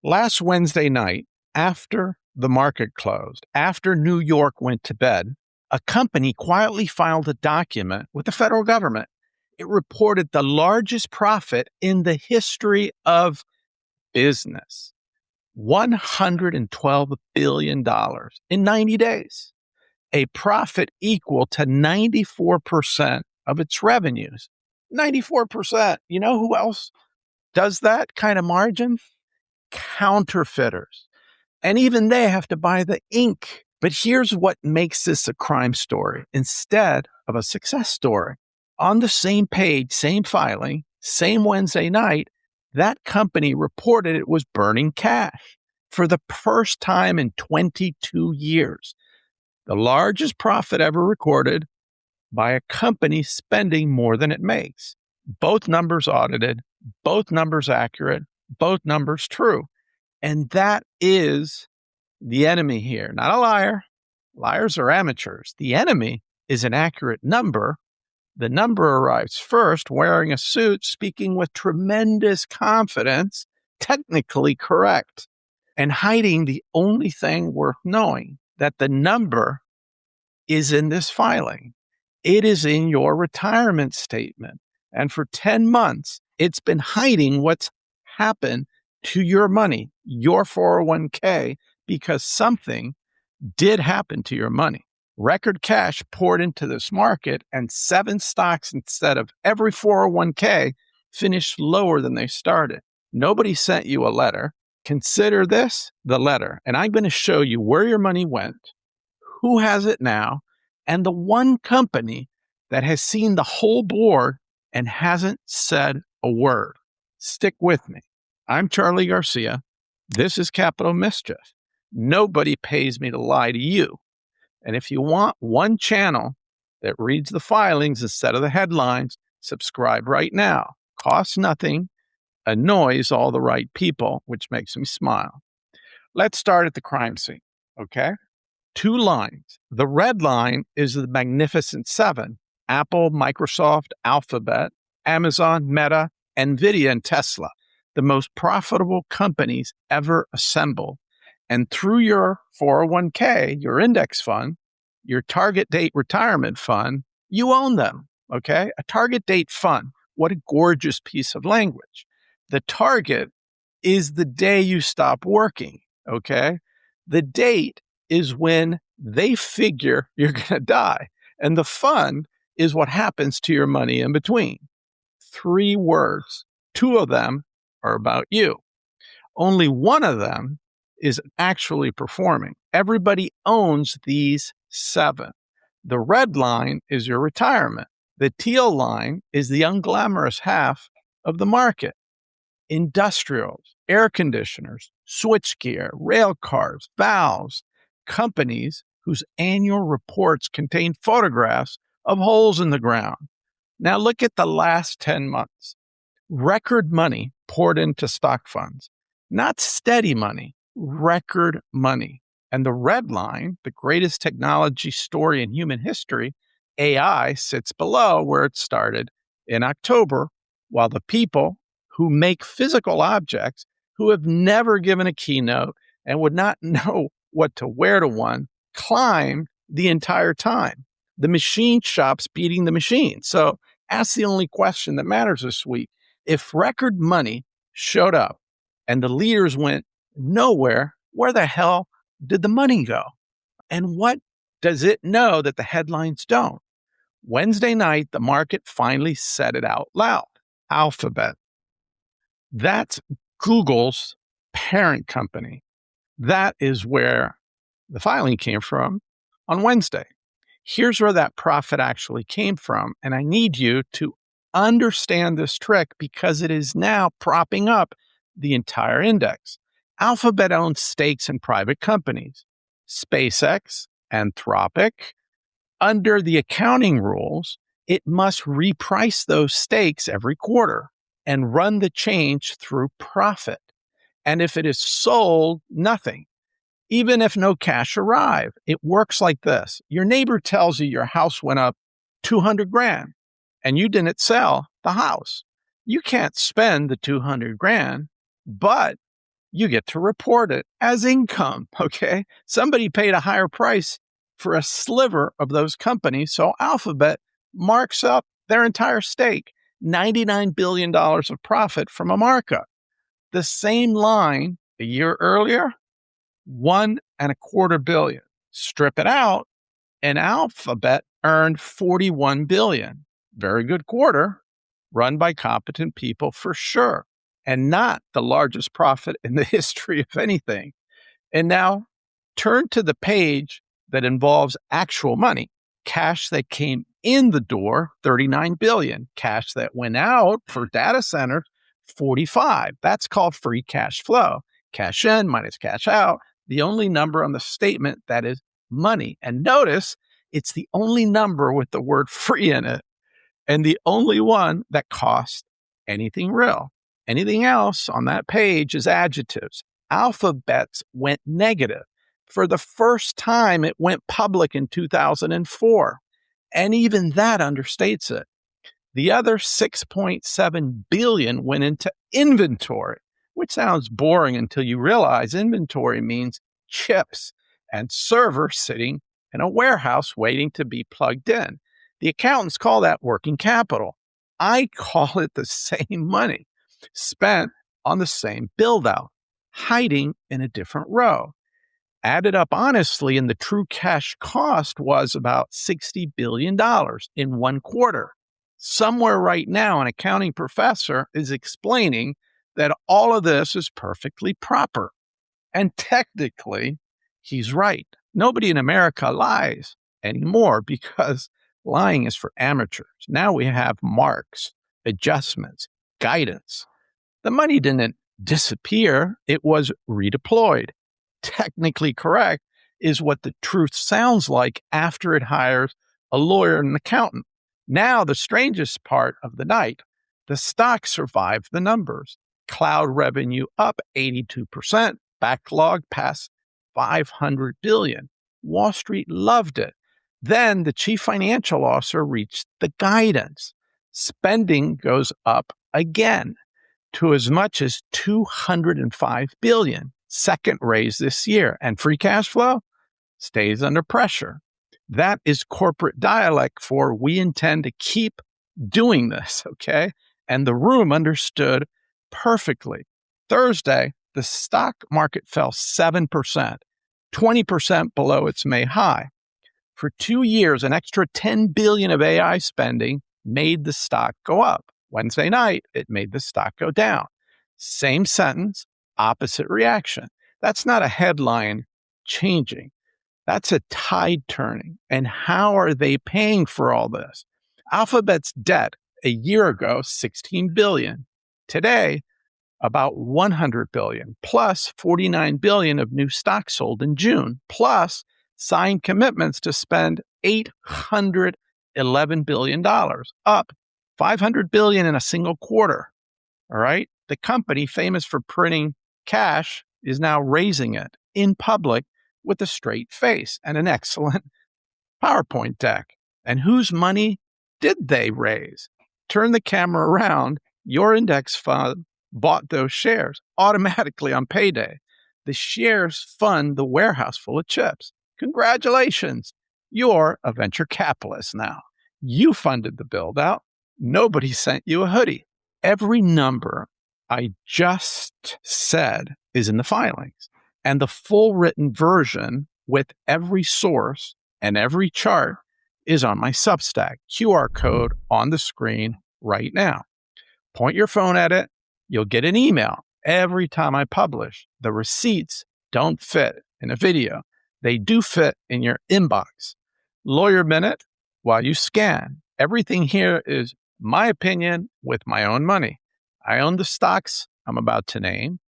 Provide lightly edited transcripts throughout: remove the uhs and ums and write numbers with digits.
Last Wednesday night, after the market closed, after New York went to bed, a company quietly filed a document with the federal government. It reported the largest profit in the history of business, $112 billion in 90 days, a profit equal to 94% of its revenues. 94%. You know who else does that kind of margin? Counterfeiters. And even they have to buy the ink. But here's what makes this a crime story instead of a success story. On the same page, same filing, same Wednesday night, that company reported it was burning cash for the first time in 22 years. The largest profit ever recorded by a company spending more than it makes. Both numbers audited, both numbers accurate, both numbers true. And that is the enemy here. Not a liar. Liars are amateurs. The enemy is an accurate number. The number arrives first, wearing a suit, speaking with tremendous confidence, technically correct, and hiding the only thing worth knowing, that the number is in this filing. It is in your retirement statement. And for 10 months, it's been hiding what's happened to your money, your 401k, because something did happen to your money. Record cash poured into this market, and 7 stocks instead of every 401k finished lower than they started. Nobody sent you a letter. Consider this the letter, and I'm going to show you where your money went, who has it now, and the one company that has seen the whole board and hasn't said a word. Stick with me. I'm Charlie Garcia. This is Capital Mischief. Nobody pays me to lie to you. And if you want one channel that reads the filings instead of the headlines, subscribe right now. Costs nothing, annoys all the right people, which makes me smile. Let's start at the crime scene, okay? 2 lines. The red line is the Magnificent Seven: Apple, Microsoft, Alphabet, Amazon, Meta, NVIDIA, and Tesla, the most profitable companies ever assembled. And through your 401k, your index fund, your target date retirement fund, you own them, okay? A target date fund. What a gorgeous piece of language. The target is the day you stop working, okay? The date is when they figure you're going to die. And the fund is what happens to your money in between. 3 words. 2 of them are about you. Only one of them is actually performing. Everybody owns these 7. The red line is your retirement. The teal line is the unglamorous half of the market. Industrials, air conditioners, switchgear, rail cars, valves, companies whose annual reports contain photographs of holes in the ground. Now look at the last 10 months. Record money poured into stock funds, not steady money, record money. And the red line, the greatest technology story in human history, AI, sits below where it started in October, while the people who make physical objects, who have never given a keynote and would not know what to wear to one, climbed the entire time. The machine shop's beating the machine. So ask the only question that matters this week. If record money showed up and the leaders went nowhere, where the hell did the money go? And what does it know that the headlines don't? Wednesday night, the market finally said it out loud. Alphabet. That's Google's parent company. That is where the filing came from on Wednesday. Here's where that profit actually came from. And I need you to understand this trick because it is now propping up the entire index. Alphabet owns stakes in private companies. SpaceX, Anthropic. Under the accounting rules, it must reprice those stakes every quarter and run the change through profit. And if it is sold, nothing. Even if no cash arrive, it works like this. Your neighbor tells you your house went up 200 grand and you didn't sell the house. You can't spend the 200 grand, but you get to report it as income, okay? Somebody paid a higher price for a sliver of those companies, so Alphabet marks up their entire stake, $99 billion of profit from a markup. The same line a year earlier, $1.25 billion. Strip it out, and Alphabet earned $41 billion. Very good quarter, run by competent people for sure, and not the largest profit in the history of anything. And now turn to the page that involves actual money, cash that came in the door, $39 billion, cash that went out for data centers, $45. That's called free cash flow. Cash in minus cash out, the only number on the statement that is money. And notice it's the only number with the word free in it, and the only one that costs anything real. Anything else on that page is adjectives. Alphabet's went negative. For the first time, it went public in 2004. And even that understates it. The other $6.7 billion went into inventory, which sounds boring until you realize inventory means chips and servers sitting in a warehouse waiting to be plugged in. The accountants call that working capital. I call it the same money spent on the same build-out, hiding in a different row. Added up honestly, and the true cash cost was about $60 billion in one quarter. Somewhere right now, an accounting professor is explaining that all of this is perfectly proper. And technically, he's right. Nobody in America lies anymore because lying is for amateurs. Now we have marks, adjustments, guidance. The money didn't disappear. It was redeployed. Technically correct is what the truth sounds like after it hires a lawyer and an accountant. Now, the strangest part of the night, the stock survived the numbers. Cloud revenue up 82%, backlog past $500 billion. Wall Street loved it. Then the chief financial officer reached the guidance. Spending goes up again to as much as $205 billion. Second raise this year. And free cash flow stays under pressure. That is corporate dialect for we intend to keep doing this, okay? And the room understood perfectly. Thursday, the stock market fell 7%, 20% below its May high. For 2 years, an extra $10 billion of AI spending made the stock go up. Wednesday night, it made the stock go down. Same sentence, opposite reaction. That's not a headline changing. That's a tide turning. And how are they paying for all this? Alphabet's debt a year ago, $16 billion. Today, about $100 billion, plus $49 billion of new stock sold in June, plus signed commitments to spend $811 billion, up $500 billion in a single quarter. All right. The company famous for printing cash is now raising it in public with a straight face and an excellent PowerPoint deck. And whose money did they raise? Turn the camera around. Your index fund bought those shares automatically on payday. The shares fund the warehouse full of chips. Congratulations. You're a venture capitalist now. You funded the build out. Nobody sent you a hoodie. Every number I just said is in the filings, and the full written version with every source and every chart is on my Substack. QR code on the screen right now. Point your phone at it. You'll get an email every time I publish. The receipts don't fit in a video. They do fit in your inbox. Lawyer Minute while you scan. Everything here is my opinion with my own money. I own the stocks I'm about to name,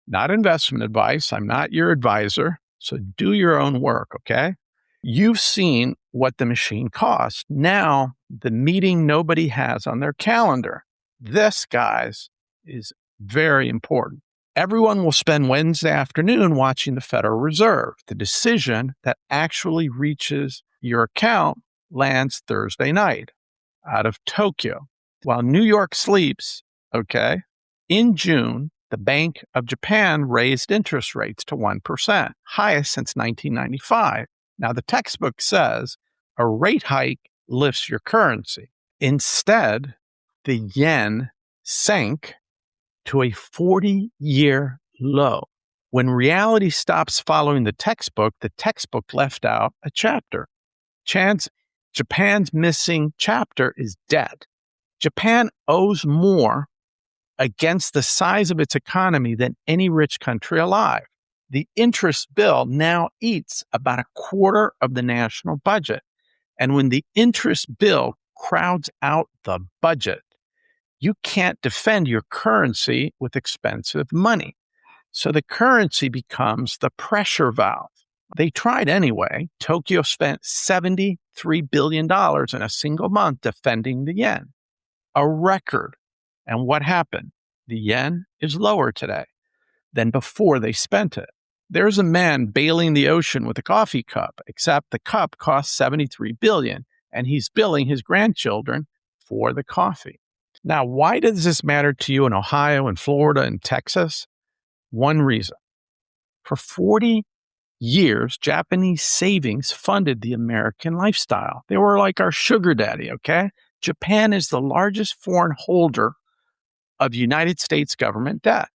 not investment advice. I'm not your advisor. So do your own work, okay? You've seen what the machine costs. Now, the meeting nobody has on their calendar. This, guys, is very important. Everyone will spend Wednesday afternoon watching the Federal Reserve. The decision that actually reaches your account lands Thursday night out of Tokyo. While New York sleeps, okay, in June, The Bank of Japan raised interest rates to 1%, highest since 1995. Now, the textbook says a rate hike lifts your currency. Instead, the yen sank to a 40-year low. When reality stops following the textbook left out a chapter. Japan's missing chapter is dead. Japan owes more against the size of its economy than any rich country alive. The interest bill now eats about a quarter of the national budget. And when the interest bill crowds out the budget, you can't defend your currency with expensive money. So the currency becomes the pressure valve. They tried anyway. Tokyo spent $73 billion in a single month defending the yen, a record. And what happened? The yen is lower today than before they spent it. There's a man bailing the ocean with a coffee cup, except the cup costs $73 billion, and he's billing his grandchildren for the coffee. Now, why does this matter to you in Ohio and Florida and Texas? One reason. For 40 years, Japanese savings funded the American lifestyle. They were like our sugar daddy, okay? Japan is the largest foreign holder of United States government debt.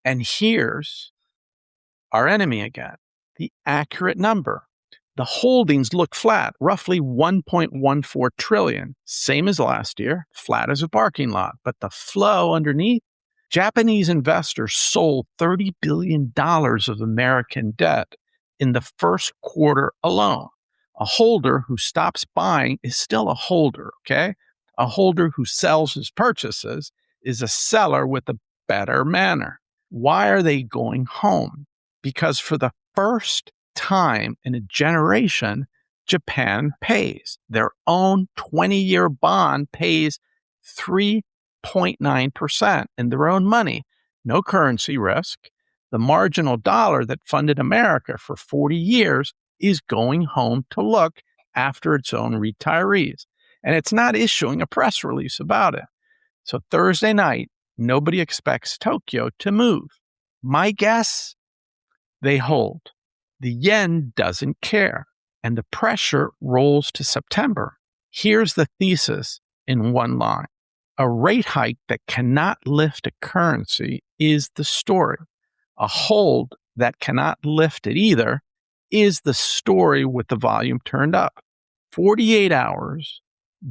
And here's our enemy again, the accurate number. The holdings look flat, roughly 1.14 trillion, same as last year, flat as a parking lot. But the flow underneath, Japanese investors sold $30 billion of American debt in the first quarter alone. A holder who stops buying is still a holder, okay? A holder who sells his purchases is a seller with a better manner. Why are they going home? Because for the first time in a generation, Japan pays. Their own 20-year bond pays 3.9% in their own money. No currency risk. The marginal dollar that funded America for 40 years is going home to look after its own retirees. And it's not issuing a press release about it. So Thursday night, nobody expects Tokyo to move. My guess, they hold. The yen doesn't care, and the pressure rolls to September. Here's the thesis in one line. A rate hike that cannot lift a currency is the story. A hold that cannot lift it either is the story with the volume turned up. 48 hours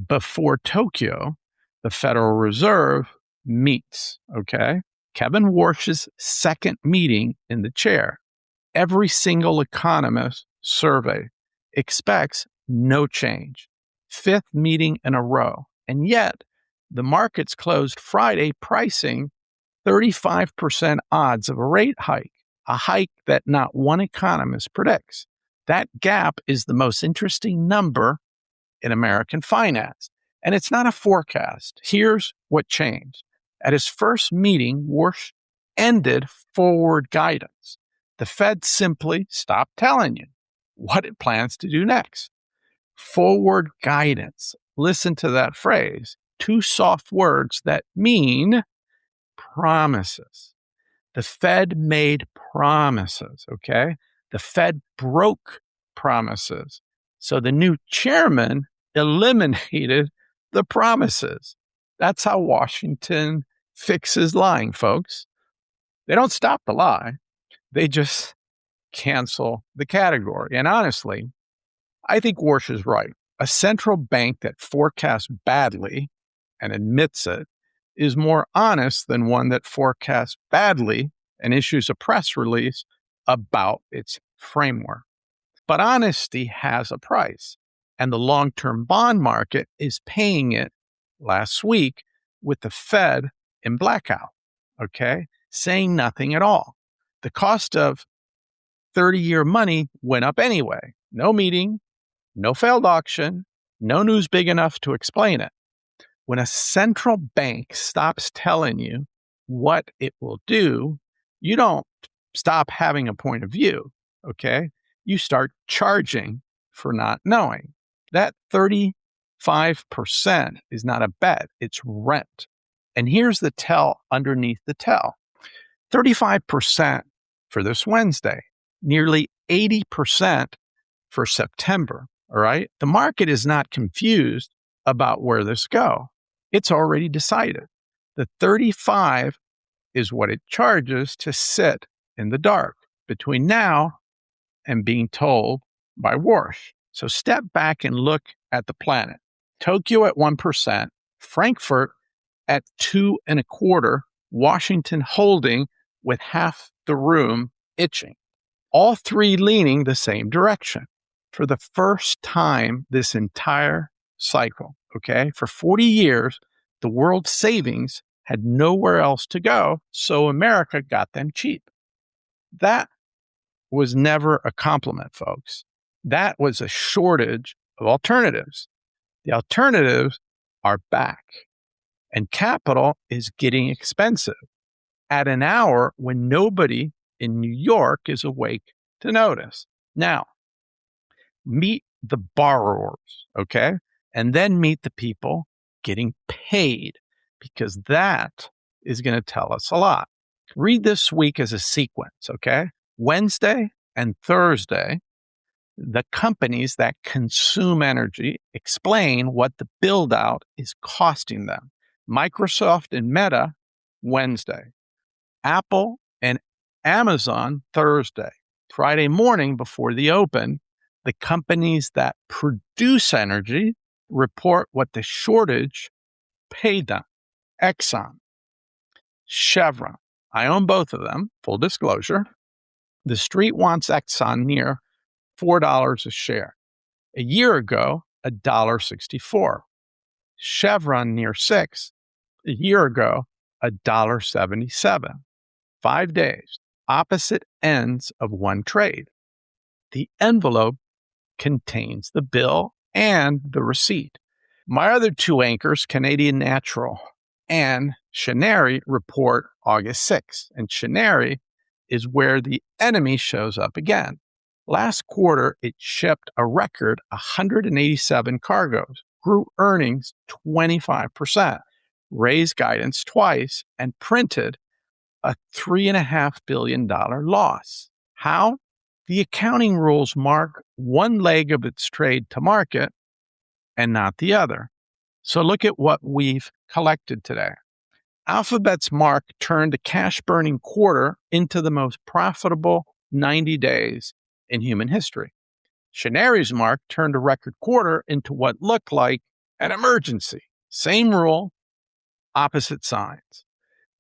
before Tokyo, the Federal Reserve meets, okay? Kevin Warsh's second meeting in the chair. Every single economist surveyed expects no change. Fifth meeting in a row. And yet, the markets closed Friday pricing 35% odds of a rate hike, a hike that not one economist predicts. That gap is the most interesting number in American finance. And it's not a forecast. Here's what changed. At his first meeting, Warsh ended forward guidance. The Fed simply stopped telling you what it plans to do next. Forward guidance. Listen to that phrase. Two soft words that mean promises. The Fed made promises, okay? The Fed broke promises. So the new chairman eliminated the promises. That's how Washington fixes lying, folks. They don't stop the lie. They just cancel the category. And honestly, I think Warsh is right. A central bank that forecasts badly and admits it is more honest than one that forecasts badly and issues a press release about its framework. But honesty has a price, and the long-term bond market is paying it last week with the Fed in blackout, okay, saying nothing at all. The cost of 30-year money went up anyway. No meeting, no failed auction, no news big enough to explain it. When a central bank stops telling you what it will do, you don't stop having a point of view, okay? You start charging for not knowing. That 35% is not a bet, it's rent. And here's the tell underneath the tell. 35% for this Wednesday, nearly 80% for September. All right. The market is not confused about where this go. It's already decided. The 35 is what it charges to sit in the dark between now and being told by Warsh. So step back and look at the planet. Tokyo at 1%, Frankfurt at 2.25%, Washington holding with half the room itching. All three leaning the same direction for the first time this entire cycle, okay? For 40 years, the world's savings had nowhere else to go, so America got them cheap. That was never a compliment, folks. That was a shortage of alternatives. The alternatives are back, and capital is getting expensive at an hour when nobody in New York is awake to notice. Now, meet the borrowers, okay? And then meet the people getting paid, because that is going to tell us a lot. Read this week as a sequence, okay? Wednesday and Thursday, the companies that consume energy explain what the build out is costing them. Microsoft and Meta, Wednesday. Apple and Amazon, Thursday. Friday morning before the open, the companies that produce energy report what the shortage paid them. Exxon, Chevron. I own both of them, full disclosure. The street wants Exxon near $4 a share. A year ago, $1.64. Chevron near $6. A year ago, $1.77. 5 days, opposite ends of one trade. The envelope contains the bill and the receipt. My other two anchors, Canadian Natural and Shinari, report August 6th, and Shinari is where the enemy shows up again. Last quarter, it shipped a record 187 cargoes, grew earnings 25%, raised guidance twice, and printed a $3.5 billion loss. How? The accounting rules mark one leg of its trade to market and not the other. So look at what we've collected today. Alphabet's mark turned a cash-burning quarter into the most profitable 90 days in human history. Shinari's mark turned a record quarter into what looked like an emergency. Same rule, opposite signs.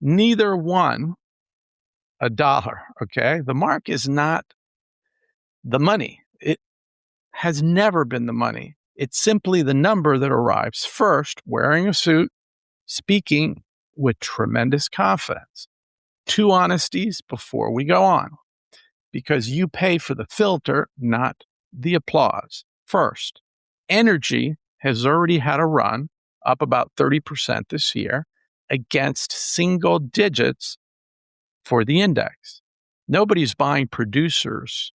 Neither one a dollar, okay? The mark is not the money. It has never been the money. It's simply the number that arrives first, wearing a suit, speaking with tremendous confidence. Two honesties before we go on, because you pay for the filter, not the applause. First, energy has already had a run up about 30% this year against single digits for the index. Nobody's buying producers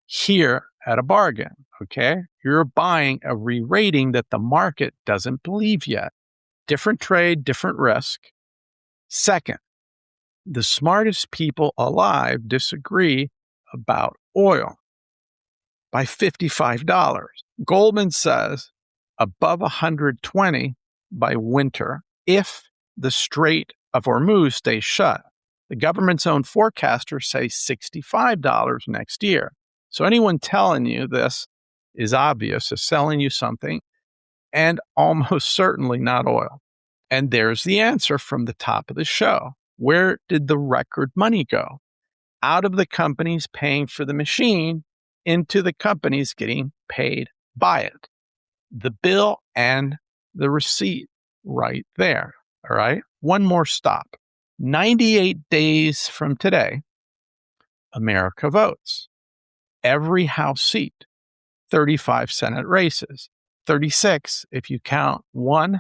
here at a bargain, okay? You're buying a re-rating that the market doesn't believe yet. Different trade, different risk. Second, the smartest people alive disagree about oil by $55. Goldman says above 120 by winter if the Strait of Hormuz stays shut. The government's own forecasters say $65 next year. So anyone telling you this is obvious, is selling you something, and almost certainly not oil. And there's the answer from the top of the show. Where did the record money go? Out of the companies paying for the machine into the companies getting paid by it. The bill and the receipt right there. All right. One more stop. 98 days from today, America votes. Every House seat, 35 Senate races, 36 if you count one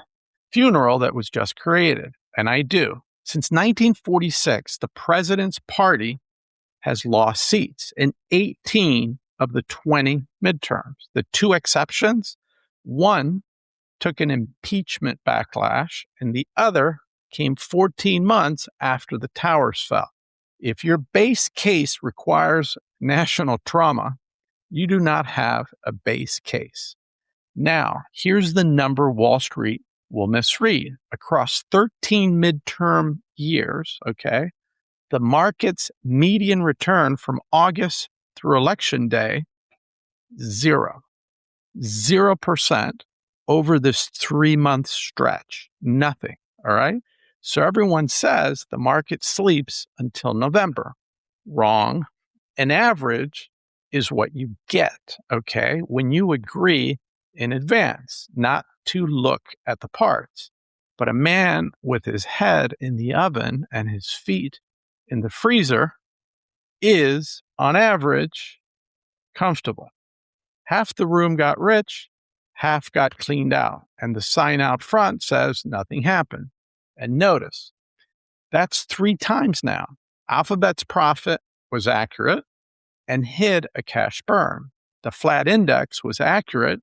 funeral that was just created, and I do. Since 1946, the president's party has lost seats in 18 of the 20 midterms. The two exceptions, one took an impeachment backlash, and the other came 14 months after the towers fell. If your base case requires national trauma, you do not have a base case. Now, here's the number Wall Street will misread. Across 13 midterm years, okay, the market's median return from August through election day, 0% over this 3-month stretch. Nothing. All right. So everyone says the market sleeps until November. Wrong. An average is what you get, okay, when you agree in advance, not to look at the parts. But a man with his head in the oven and his feet in the freezer is, on average, comfortable. Half the room got rich, half got cleaned out, and the sign out front says nothing happened. And notice, that's 3 times now. Alphabet's profit was accurate and hid a cash burn. The flat index was accurate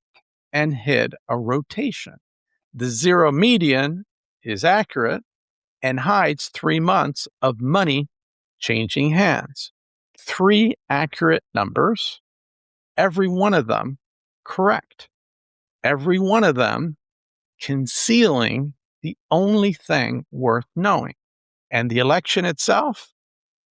and hid a rotation. The zero median is accurate and hides 3 months of money changing hands. 3 accurate numbers, every one of them correct. Every one of them concealing the only thing worth knowing. And the election itself,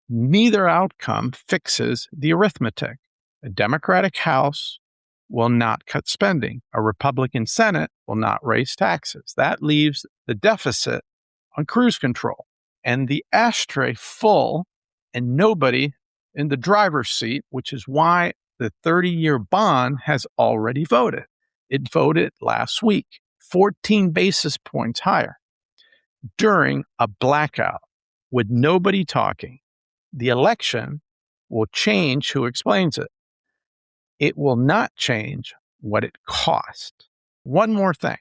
neither outcome fixes the arithmetic. A Democratic House will not cut spending. A Republican Senate will not raise taxes. That leaves the deficit on cruise control and the ashtray full and nobody in the driver's seat, which is why the 30-year bond has already voted. It voted last week, 14 basis points higher during a blackout with nobody talking. The election will change who explains it. It will not change what it cost. One more thing.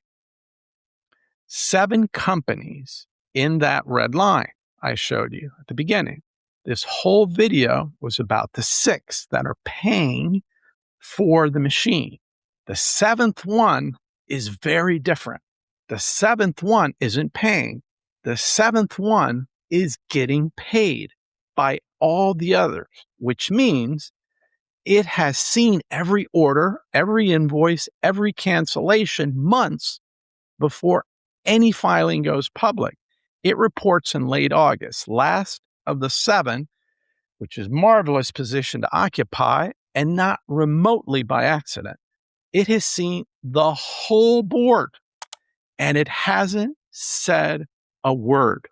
7 companies in that red line I showed you at the beginning. This whole video was about the 6 that are paying for the machine. The 7th one is very different. The 7th one isn't paying. The 7th one is getting paid by all the others, which means it has seen every order, every invoice, every cancellation months before any filing goes public. It reports in late August, last of the 7, which is marvelous position to occupy and not remotely by accident. It has seen the whole board and it hasn't said a word.